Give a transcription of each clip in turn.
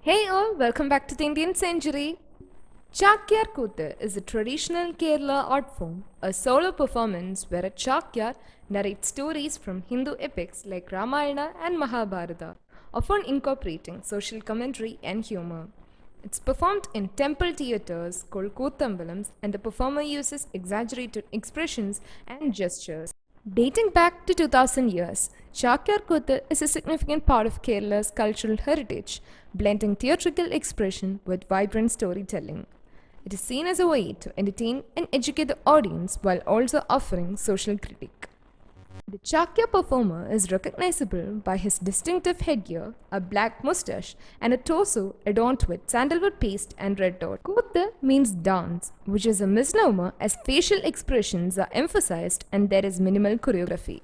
Hey all, welcome back to the Indian Century. Chakyar Kuthu is a traditional Kerala art form, a solo performance where a Chakyar narrates stories from Hindu epics like Ramayana and Mahabharata, often incorporating social commentary and humor. It's performed in temple theatres called Kootambalams, and the performer uses exaggerated expressions and gestures. Dating back to 2000 years, Chakyar Kuthu is a significant part of Kerala's cultural heritage, blending theatrical expression with vibrant storytelling. It is seen as a way to entertain and educate the audience while also offering social critique. The Chakya performer is recognizable by his distinctive headgear, a black mustache, and a torso adorned with sandalwood paste and red dot. Kuthu means dance, which is a misnomer as facial expressions are emphasized and there is minimal choreography.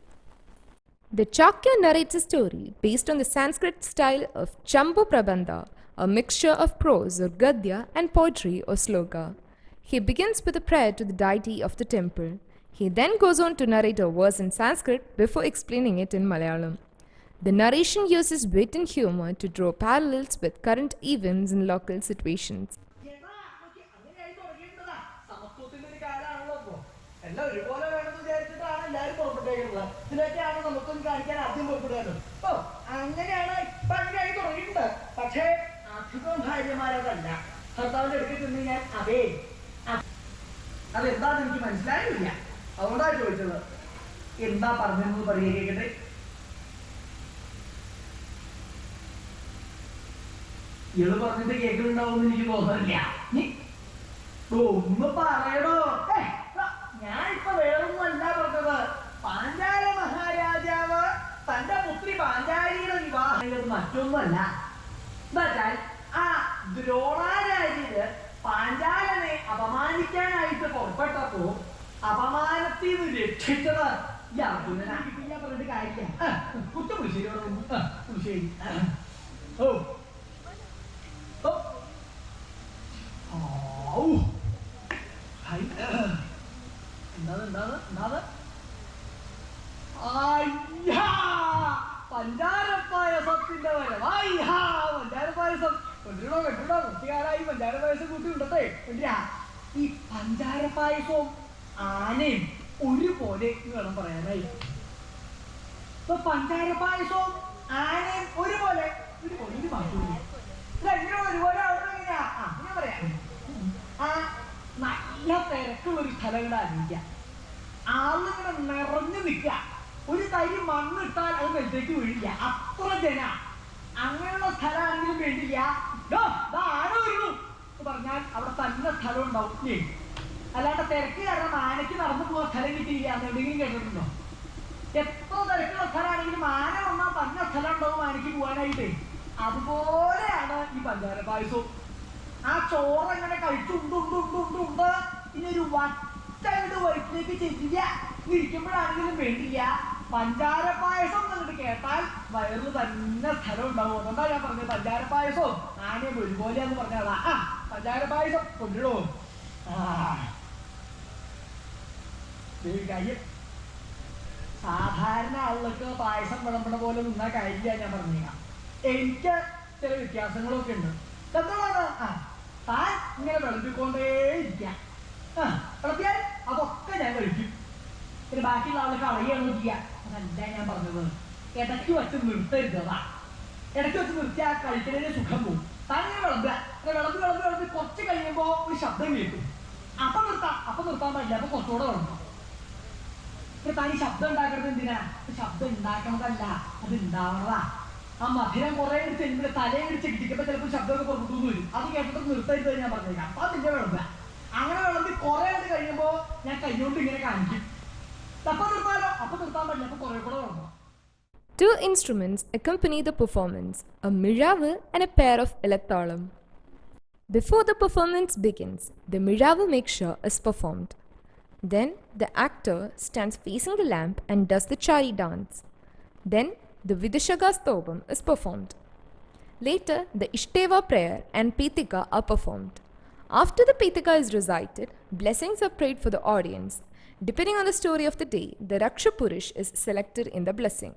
The Chakya narrates a story based on the Sanskrit style of Chambu Prabandha, a mixture of prose or gadya and poetry or sloka. He begins with a prayer to the deity of the temple. He then goes on to narrate a verse in Sanskrit before explaining it in Malayalam. The narration uses wit and humor to draw parallels with current events and local situations. അതുകൊണ്ടാണ് ചോദിച്ചത്. എന്താ പറഞ്ഞെന്ന് പറയുകട്ടെ. ഇയാള് പറഞ്ഞിട്ട് കേൾക്കുന്നുണ്ടാവുമെന്ന് എനിക്ക് തോന്നുന്നില്ല. ഒന്ന് പറയണോ? ഞാനിപ്പോ വേറൊന്നും അല്ല പറഞ്ഞത്. പാഞ്ചാല മഹാരാജാവ് തന്റെ പുത്രി പാഞ്ചാലിയുടെ വിവാഹം മറ്റൊന്നുമല്ല. എന്നുവെച്ചാൽ ആ ദ്രോണാചാര്യര് പാഞ്ചാലനെ അപമാനിക്കാനായിട്ട് പുറപ്പെട്ടപ്പോ അപമാനത്തിൽ നിന്ന് രക്ഷിച്ചത് ഈ അർജുനനാ. ഞാൻ പറഞ്ഞിട്ട് കാര്യമില്ല. പുളിശ്ശേരി ഓ പഞ്ചാരപ്പായസത്തിന്റെ വരവ്. പഞ്ചാരപ്പായസം കൊണ്ടിരണോ കെട്ടിടോ കുട്ടികാരായി പഞ്ചാരപ്പായസം കൂട്ടി ഉണ്ടട്ടെ. ഈ പഞ്ചാരപ്പായസവും ആനയും ഒരുപോലെ വേണം പറയാനായി. ഇപ്പൊ പഞ്ചാരപ്പായസവും ആനയും ഒരുപോലെ ഒരു മാറ്റൂല. ഇതെങ്ങനെ ഒരുപോലെ അവിടെ എങ്ങനെയാ? ഞാൻ പറയാം. ആ നല്ല തിരക്കുള്ളൊരു സ്ഥലങ്ങൾ ആലോചിക്കാം. ആളുകൾ നിറഞ്ഞു നിൽക്കുക. ഒരു തരി മണ്ണിട്ടാൽ അത് നെല്ലേക്ക് വീഴില്ല. അത്ര ജന. അങ്ങനെയുള്ള സ്ഥലമാണെങ്കിലും വേണ്ടില്ല. ആന വരുന്നു എന്ന് പറഞ്ഞാൽ അവിടെ തന്നെ സ്ഥലം ഉണ്ടാവും. അല്ലാണ്ട് തിരക്ക് കാരണം ആനയ്ക്ക് നടന്നു പോകാൻ സ്ഥലം കിട്ടിയില്ല എന്ന് എവിടെയെങ്കിലും കേട്ടിട്ടുണ്ടോ? എത്ര തിരക്കുള്ള സ്ഥലമാണെങ്കിലും ആന വന്നാൽ തന്നെ സ്ഥലം ഉണ്ടാവും ആനയ്ക്ക് പോകാനായിട്ട്. അതുപോലെയാണ് ഈ പഞ്ചാരപ്പായസവും. ആ ചോറങ്ങനെ കഴിച്ചുണ്ടുണ്ടുണ്ടുണ്ടുണ്ട് ഇനി ഒരു വട്ടങ്ങട് വയറ്റിലേക്ക് ചെല്ലില്ല. ഇരിക്കുമ്പോഴാണെങ്കിലും വേണ്ടില്ല. പഞ്ചാരപ്പായസം എന്നിട്ട് കേട്ടാൽ വയറിൽ തന്നെ സ്ഥലം ഉണ്ടാവും. അതുകൊണ്ടാണ് ഞാൻ പറഞ്ഞത് പഞ്ചാരപ്പായസവും ആനയും ഒരുപോലെയാന്ന് പറഞ്ഞാടാ. പഞ്ചാരപ്പായസം കൊണ്ടിടോ. കാര്യം സാധാരണ ആളുകൾക്ക് പായസം വിളമ്പണ പോലെ നിന്ന കാര്യമില്ല. ഞാൻ പറഞ്ഞേക്കാം. എനിക്ക് ചില വ്യത്യാസങ്ങളൊക്കെ ഉണ്ട്. എന്താണ്? താൻ ഇങ്ങനെ വിളമ്പിക്കൊണ്ടേ ഇരിക്കാം. വിളമ്പിയാൽ അതൊക്കെ ഞാൻ കഴിക്കും. പിന്നെ ബാക്കിയുള്ള ആളുകൾക്ക് അറിയാണോ ചെയ്യാം. അതല്ല ഞാൻ പറഞ്ഞത്. ഇടയ്ക്ക് വെച്ച് നിർത്തരുതതാ. ഇടയ്ക്ക് വെച്ച് നിർത്തിയാൽ കഴിക്കുന്നതിന് സുഖം പോകും. താൻ ഇങ്ങനെ വിളമ്പുക. വിളമ്പി കുറച്ച് കഴിയുമ്പോൾ ഒരു ശബ്ദം കേൾക്കും. അപ്പം നിർത്താൻ പാടില്ല. അപ്പൊ കുറച്ചുകൂടെ വിളമ്പണം. താൻ ഈ ശബ്ദം ഉണ്ടാക്കുന്നത് എന്തിനാ? ശബ്ദം ഉണ്ടാക്കണതല്ല, അത് ഉണ്ടാവണതാ. ആ മധുരം കുറെ ചെല്ലുമ്പോൾ തലയടിച്ച് കിട്ടിക്കുമ്പോ ചിലപ്പോൾ ശബ്ദമൊക്കെ പുറത്തു വരും. അത് കേട്ടിട്ട് നിർത്തരുത് ഞാൻ പറഞ്ഞേക്കാം. അപ്പൊ അതിന്റെ വിളമ്പ. അങ്ങനെ വിളമ്പി കുറെ ആയിട്ട് കഴിയുമ്പോ ഞാൻ കൈകൊണ്ട് ഇങ്ങനെ കാണിക്കും. അപ്പൊ നിർത്താൻ പാടില്ല. അപ്പൊ കുറെ കൂടെ വിളമ്പണം. Two instruments accompany the performance, a miravu and a pair of elathalam. Before the performance begins, the miravu mixture is performed. Then the actor stands facing the lamp and does the chari dance. Then the Vidishaga Stobam is performed. Later, the Ishteva prayer and Pitika are performed. After the Pitika is recited, blessings are prayed for the audience. Depending on the story of the day, the Raksha Purush is selected in the blessing.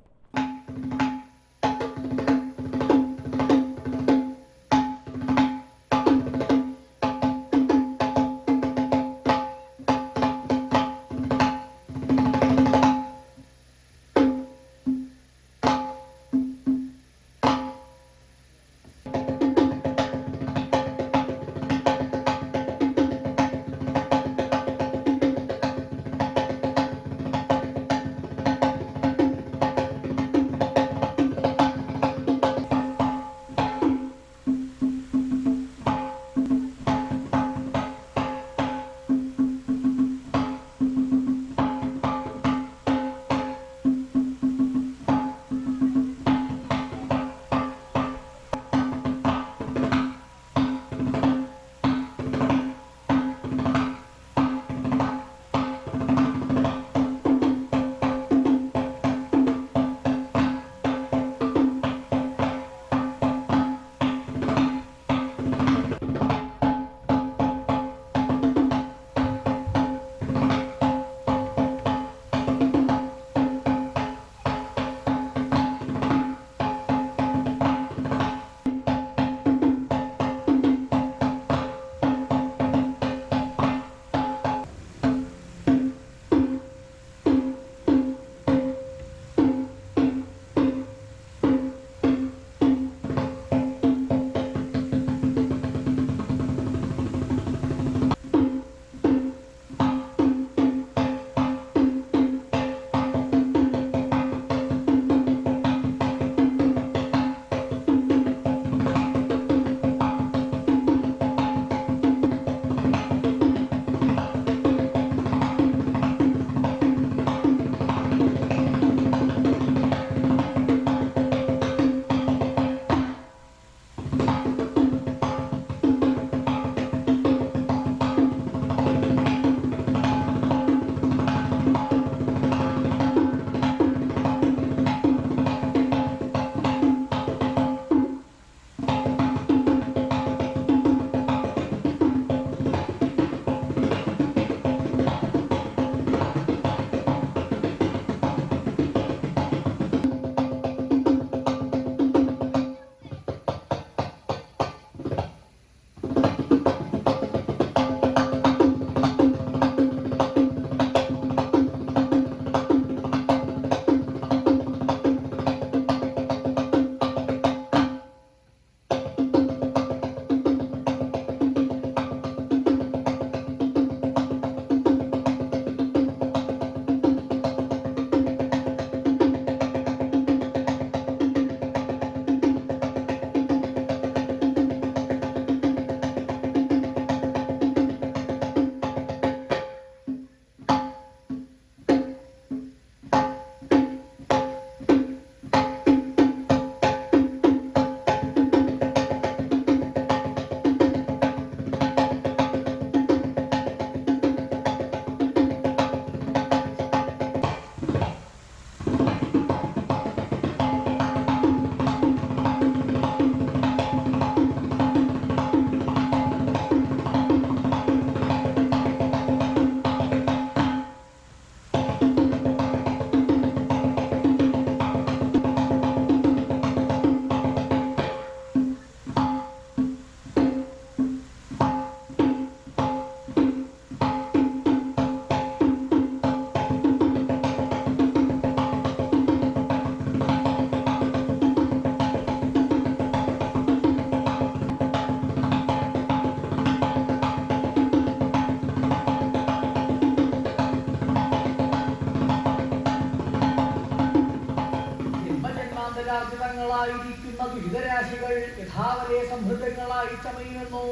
ജന്മാന്തരാർജിതങ്ങളായിരിക്കുന്ന ദുരിതരാശികൾ യഥാവരെ സമൃദ്ധങ്ങളായി ചമയുമെന്നോ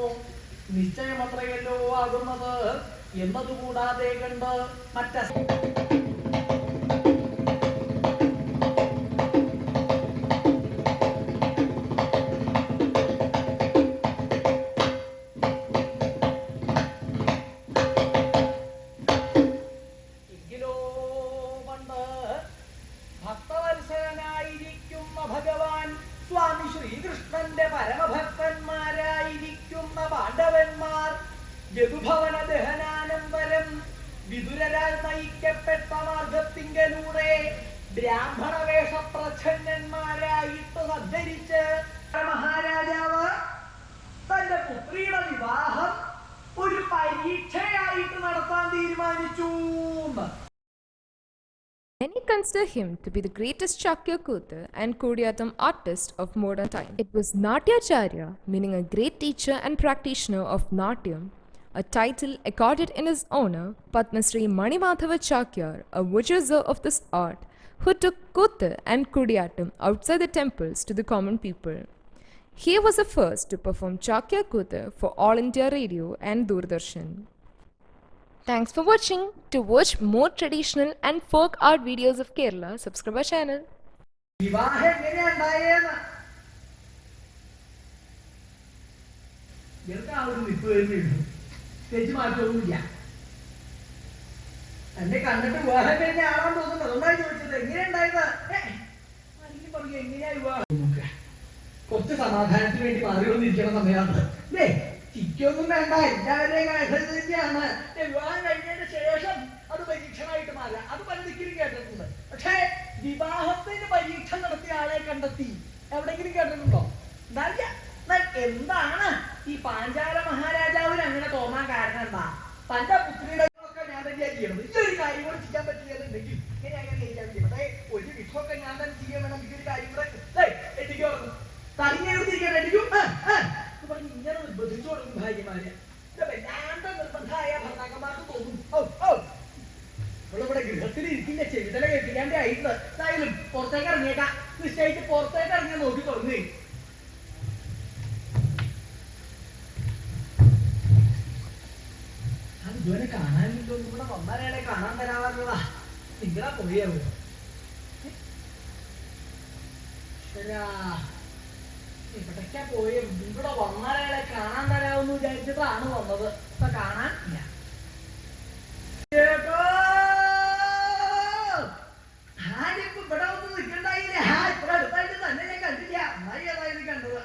നിശ്ചയമത്രയല്ലോ ആകുന്നത് എന്നതുകൂടാതെ കണ്ട് ഭക്തവത്സരനായിരിക്കുന്ന ഭഗവാൻ സ്വാമി ശ്രീകൃഷ്ണന്റെ പരമഭക്തന്മാരായിരിക്കുന്ന പാണ്ഡവന്മാർ യദുഭവന ദഹനാനന്തരം വിതുരരാൽ നയിക്കപ്പെട്ട മാർഗത്തിങ്കലൂടെ ബ്രാഹ്മണ വേഷപ്രച്ഛന്നന്മാരായിട്ട് സദ്ധരിച്ച് മഹാരാജാവ് തന്റെ പുത്രിയുടെ വിവാഹം ഒരു പരീക്ഷയായിട്ട് നടത്താൻ തീരുമാനിച്ചു. Many consider him to be the greatest Shakya Kutha and Kodiyatam artist of modern time. It was Natyacharya, meaning a great teacher and practitioner of Natyam, a title accorded in his honor, Padma Shri Manimadhava Chakyar, a virtuoso of this art, who took Kutha and Kodiyatam outside the temples to the common people. He was the first to perform Chakya Kutha for All India Radio and Doordarshan. Thanks for watching. To watch more traditional and folk art videos of Kerala, subscribe our channel. വിവാഹം എങ്ങനെയുണ്ടായെന്ന് തെറ്റ് മാറ്റമൊന്നുമില്ല. എന്നെ കണ്ടിട്ട് വിവാഹം കഴിഞ്ഞ ആളാന്ന് തോന്നുന്നു. അതുകൊണ്ടാണ് ചോദിച്ചത് എങ്ങനെയുണ്ടായത്. ആരെങ്കിലും പറഞ്ഞു എങ്ങനെയാ വിവാഹം. കുറച്ച് സമാധാനത്തിന് വേണ്ടി മാറി വന്നിരിക്കുന്ന സമയമാണ് അല്ലേ. ചിക്കൊന്നും വേണ്ട, എല്ലാവരെയും തന്നെയാണ്. വിവാഹം കഴിഞ്ഞതിന് ശേഷം അത് പരീക്ഷണമായിട്ട് മാറാം. അത് പലതിക്കലും കേട്ടിട്ടുണ്ട്. പക്ഷേ വിവാഹത്തിന് പരീക്ഷ നടത്തിയ ആളെ കണ്ടെത്തി എവിടെയെങ്കിലും കേട്ടിട്ടുണ്ടോ? എന്താണ് ഈ പാഞ്ചാല മഹാരാജാവിന് അങ്ങനെ തോന്നാൻ കാരണം എന്താ? തന്റെ പുത്രിയുടെ ഒക്കെ ഞാൻ തന്നെയാണ് ചെയ്യണത്. ഈ ഒരു കാര്യം കൂടെ ചെയ്യാൻ പറ്റിയതുണ്ടെങ്കിൽ ഇങ്ങനെ അങ്ങനെ ചെയ്യാൻ ചെയ്യട്ടെ. ഒരു വിഷമൊക്കെ ഞാൻ തന്നെ ചെയ്യാൻ വേണം. എനിക്കൊരു കാര്യം കൂടെ എനിക്ക് തടഞ്ഞെടുത്തിരിക്കാൻ എനിക്കും പറഞ്ഞ് ഇങ്ങനെ നിർബന്ധിച്ചു കൊടുക്കും ഭാര്യമാര്. വല്ലാണ്ട് നിർബന്ധമായ ഭർത്താക്കന്മാർക്ക് തോന്നും ഇവിടെ ഗൃഹത്തിൽ ഇരിക്കുന്ന ചെവിതല കേൾപ്പിക്കാണ്ട് ആയിരുന്നു. എന്തായാലും പുറത്തേക്ക് ഇറങ്ങിയേക്കാം നിശ്ചയിച്ച് പുറത്തേക്ക് ഇറങ്ങി നോക്കി തുടങ്ങി. അത് ഇതുവരെ കാണാനില്ലോ. ഇവിടെ വന്നാലേ കാണാൻ തരാവാറുള്ളതാ. നിങ്ങളാ പോയാവോ ഇവിടേക്കാ പോയ ഇവിടെ വന്നാലേ കാണാൻ തരാമെന്ന് വിചാരിച്ചിട്ടാണ് വന്നത്. ഇപ്പൊ കാണാൻ ഇല്ല. ആരിപ്പോ ഇവിടെ ഒന്നും നിൽക്കണ്ടായില്ലേ. ഇവിടെ അടുത്തായിട്ട് തന്നെ ഞാൻ കണ്ടില്ല. നന്നായി ഏതായാലും കണ്ടത്.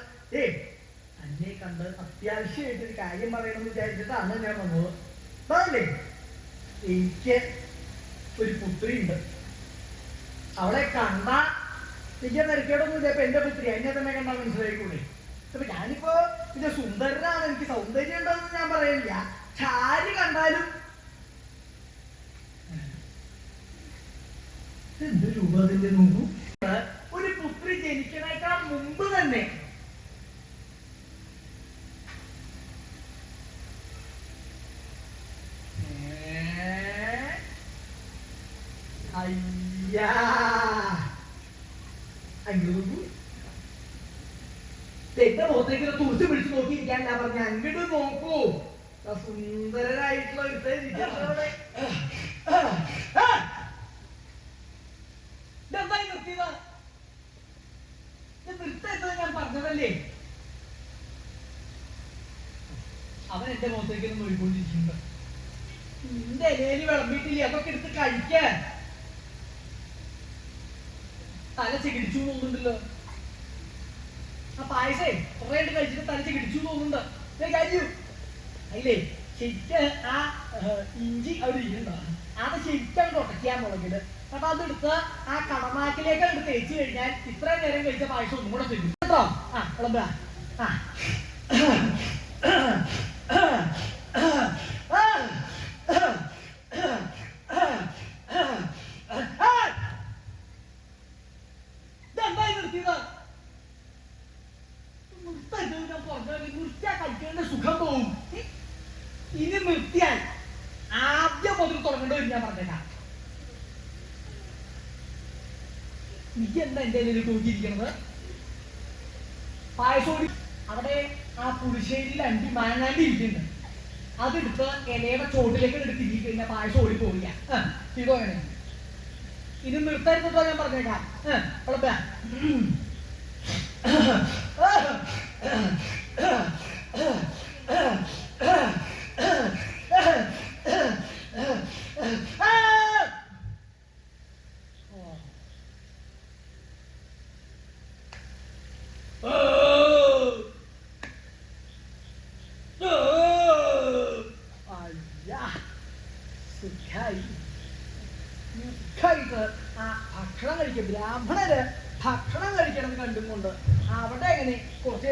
തന്നെ കണ്ട് അത്യാവശ്യമായിട്ടൊരു കാര്യം പറയണമെന്ന് വിചാരിച്ചിട്ടാണ് ഞാൻ വന്നത്. അതല്ലേ എനിക്ക് ഒരു പുത്രിയുണ്ട്. അവളെ കണ്ട എനിക്ക് നിരക്കേടൊന്നുമില്ല. ഇപ്പൊ എന്റെ പുത്രി എന്നെ തന്നെ കണ്ടാൽ മനസ്സിലായിക്കൂടെ. അപ്പൊ ഞാനിപ്പോ ഇത് സുന്ദരനാണ്, എനിക്ക് സൗന്ദര്യം ഉണ്ടെന്ന് ഞാൻ പറയില്ല. പക്ഷെ ആര് കണ്ടാലും എന്ത് രൂപ അതിന്റെ നോക്കൂ. ഒരു പുത്രി ജനിക്കണേക്കാൾ മുമ്പ് തന്നെ അയ്യാ എന്റെ മുഖത്തേക്ക് തുറച്ച് പിടിച്ച് നോക്കിയിരിക്കാൻ ഞാൻ പറഞ്ഞ അങ്ങോട്ട് നോക്കൂ. സുന്ദരനായിട്ടുള്ള എന്തായി നിർത്തിയത്. നിർത്തത് ഞാൻ പറഞ്ഞതല്ലേ. അവൻ എന്റെ മുഖത്തേക്ക് നോക്കിക്കൊണ്ടിരിക്കുന്നുണ്ട്. നിന്റെ ഇലയിൽ വിളമ്പിട്ടില്ലേ, അതൊക്കെ എടുത്ത് കഴിക്കാൻ. തല ചികിടിച്ചു തോന്നുന്നുണ്ടല്ലോ. ആ പായസേ കുറെ കഴിച്ചിട്ട് തല ചികിടിച്ചു തോന്നുന്നുണ്ട്. കഴിച്ചു അതിലേ ശരിക്ക് ആ ഇഞ്ചി അവിടെ ഇരിക്കണ്ട. അത് ശരിക്കും ഉടയ്ക്കാൻ മുളകിട്ട് അപ്പൊ അതെടുത്ത് ആ കടമാക്കിലേക്ക് അങ്ങോട്ട് തേച്ച് കഴിഞ്ഞാൽ ഇത്രയും നേരം കഴിച്ച പായസം ഒന്നും കൂടെ തരും കേട്ടോ. ആ വിളമ്പ. ഇതെന്തായി നിർത്തിയത്. നിർത്തിയാ കഴിക്കേണ്ട സുഖം പോവും. ഇനി നിർത്തിയാൽ ആദ്യം മുതൽ തുടങ്ങേണ്ടി വരും. ഞാൻ പറഞ്ഞേക്കാം. നീ എന്താ എന്റെ കയ്യിൽ തൂക്കിയിരിക്കണത്? പായസം അവിടെ ആ പുളിശ്ശേരിയിൽ അണ്ടി മാങ്ങാണ്ടി ഇരിക്കുന്നുണ്ട്. അതെടുത്ത് ഇലയുടെ ചോട്ടിലേക്ക് എടുത്ത് തിരികെ കഴിഞ്ഞാൽ പായസം ഓടി പോവില്ല. ചെയ്തോ അങ്ങനെ. ഇത് നിർത്തരുത്തോ ഞാൻ പറഞ്ഞേക്കാം. കുഴപ്പമില്ല. ഭക്ഷണം കഴിക്കുക, ബ്രാഹ്മണര് ഭക്ഷണം കഴിക്കണം കണ്ടും കൊണ്ട് അവിടെ എങ്ങനെ കുറച്ച്